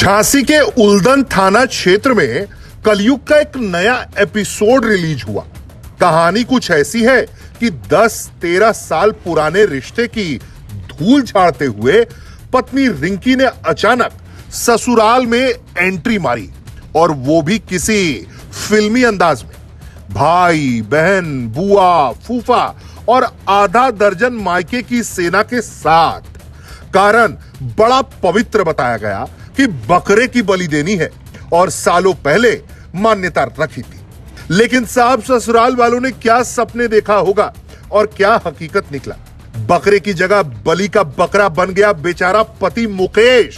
झांसी के उल्दन थाना क्षेत्र में कलयुग का एक नया एपिसोड रिलीज हुआ। कहानी कुछ ऐसी है कि 10-13 साल पुराने रिश्ते की धूल झाड़ते हुए पत्नी रिंकी ने अचानक ससुराल में एंट्री मारी, और वो भी किसी फिल्मी अंदाज में। भाई, बहन, बुआ, फूफा और आधा दर्जन मायके की सेना के साथ। कारण बड़ा पवित्र बताया गया कि बकरे की बलि देनी है और सालों पहले मान्यता रखी थी। लेकिन साहब, ससुराल वालों ने क्या सपने देखा होगा और क्या हकीकत निकला। बकरे की जगह बलि का बकरा बन गया बेचारा पति मुकेश।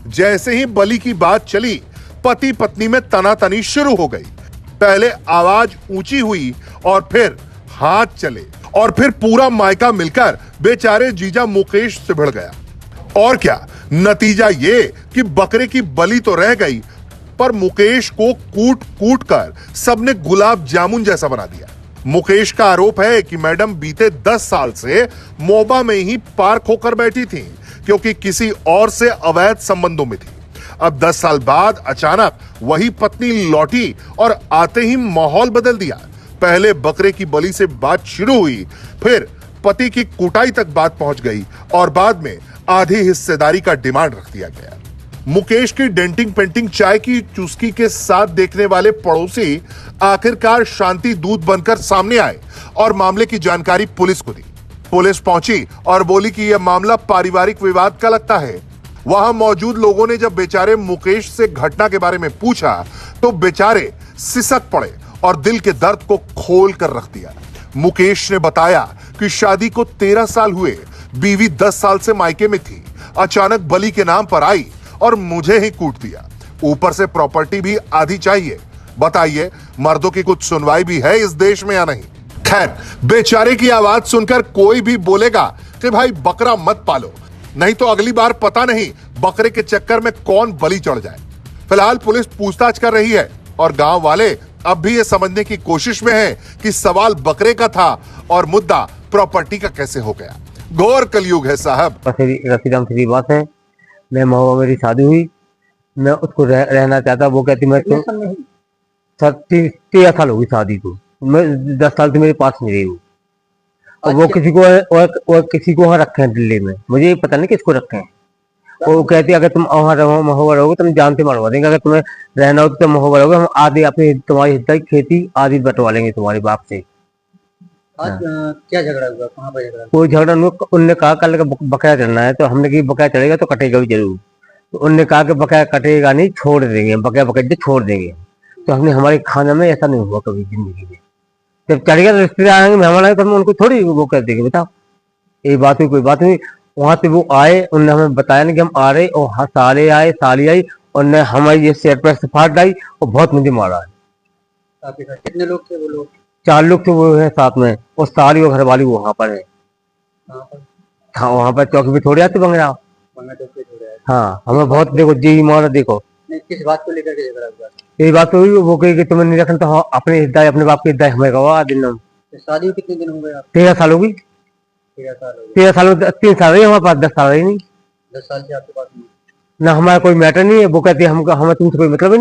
जैसे ही बलि की बात चली, पति पत्नी में तनातनी शुरू हो गई। पहले आवाज ऊंची हुई और फिर हाथ चले, और फिर पूरा मायका मिलकर बेचारे जीजा मुकेश से भिड़ गया। और क्या नतीजा ये कि बकरे की बलि तो रह गई, पर मुकेश को कूट कूट कर सबने गुलाब जामुन जैसा बना दिया। मुकेश का आरोप है कि मैडम बीते 10 साल से मोबा में ही पार्क होकर बैठी थी, क्योंकि किसी और से अवैध संबंधों में थी। अब 10 साल बाद अचानक वही पत्नी लौटी और आते ही माहौल बदल दिया। पहले बकरे की बलि से बात शुरू हुई, फिर पति की कुटाई तक बात पहुंच गई, और बाद में आधी हिस्सेदारी का डिमांड रख दिया गया। मुकेश की डेंटिंग पेंटिंग चाय की चुस्की के साथ देखने वाले पड़ोसी आखिरकार शांति दूत बनकर सामने आए और मामले की जानकारी पुलिस को दी। पुलिस पहुंची और बोली कि यह मामला पारिवारिक विवाद का लगता है। वहां मौजूद लोगों ने जब बेचारे मुकेश से घटना के बारे में पूछा, तो बेचारे सिसक पड़े और दिल के दर्द को खोल कर रख दिया। मुकेश ने बताया कि शादी को 13 साल हुए, बीवी 10 साल से मायके में थी। अचानक बलि के नाम पर आई और मुझे ही कूट दिया। ऊपर से प्रॉपर्टी भी आधी चाहिए। बताइए, मर्दों की कुछ सुनवाई भी है इस देश में या नहीं? खैर, बेचारे की आवाज सुनकर कोई भी बोलेगा कि भाई बकरा मत पालो, नहीं तो अगली बार पता नहीं बकरे के चक्कर में कौन बलि चढ़ जाए। फिलहाल पुलिस पूछताछ कर रही है और गांव वाले अब भी ये समझने की कोशिश में हैं कि सवाल बकरे का था और मुद्दा प्रॉपर्टी का कैसे हो गया। घोर कलयुग है साहब। रसीराम सीधी बात है। मैं महुआ, मेरी शादी हुई, मैं उसको रहना चाहता। वो कहती मैं 13 साल हो गई शादी को, मैं 10 साल से मेरे पास नहीं रही हूँ। और वो किसी को और किसी को वहाँ रखे हैं दिल्ली में, मुझे पता नहीं किसको रखे हैं। वो कहती है अगर तुम वहाँ रहो, महुआ रहोगे, तुम जान से मरवा देंगे। अगर तुम्हें रहना हो तो तुम महुआ रहोगे, हम आधे अपनी तुम्हारी हिस्सा की खेती आधी बंटवा लेंगे तुम्हारे बाप से। आज क्या झगड़ा हुआ, कहाँ पर झगड़ा? कोई झगड़ा नहीं। उनने कहा कल बकाया चलना है, तो हमने कहा बकाया चलेगा तो कटेगा भी जरूर। तो उनने कहा कि बकाया कटेगा नहीं, छोड़ देंगे, बकाया बकाया छोड़ देंगे। तो हमने हमारे खाना में ऐसा नहीं हुआ कभी जिंदगी में। जब चलेगा तो रिश्तेदार आएंगे, मेहमान आएंगे, तो हम उनको थोड़ी वो कर देंगे। बताओ, ये बात हुई, कोई बात नहीं। वहां से वो आए, उन्होंने हमें बताया नहीं कि हम आ रहे, और हाँ साले आए, साली आई, उन्होंने हमारी ये शेर पर से फाड़ लाई और बहुत मुझे मारा है। कितने लोग थे वो लोग? 4 लोग थे वो है साथ में, और सारी वो घर वाली वहां पर है। हाँ, वहां पर चौकी भी थोड़ी आती बंगला। हाँ, हमें बहुत देखो जी मारा। देखो किस बात को लेकर के झगड़ा हुआ? यही बात हुई, वो कही कि तुम्हें नहीं रखना, तो हाँ, अपने हिस्सा, अपने बाप की हिस्सा हमें गवा दिन। शादी कितने दिन हो गए? 13 साल होगी। 13 साल में 3 साल रही हमारे पास, 10 साल रही नहीं। 10 साल से आपके पास नहीं? ना हमारा कोई मैटर नहीं है। वो कहती है हमें तुमसे कोई मतलब नहीं।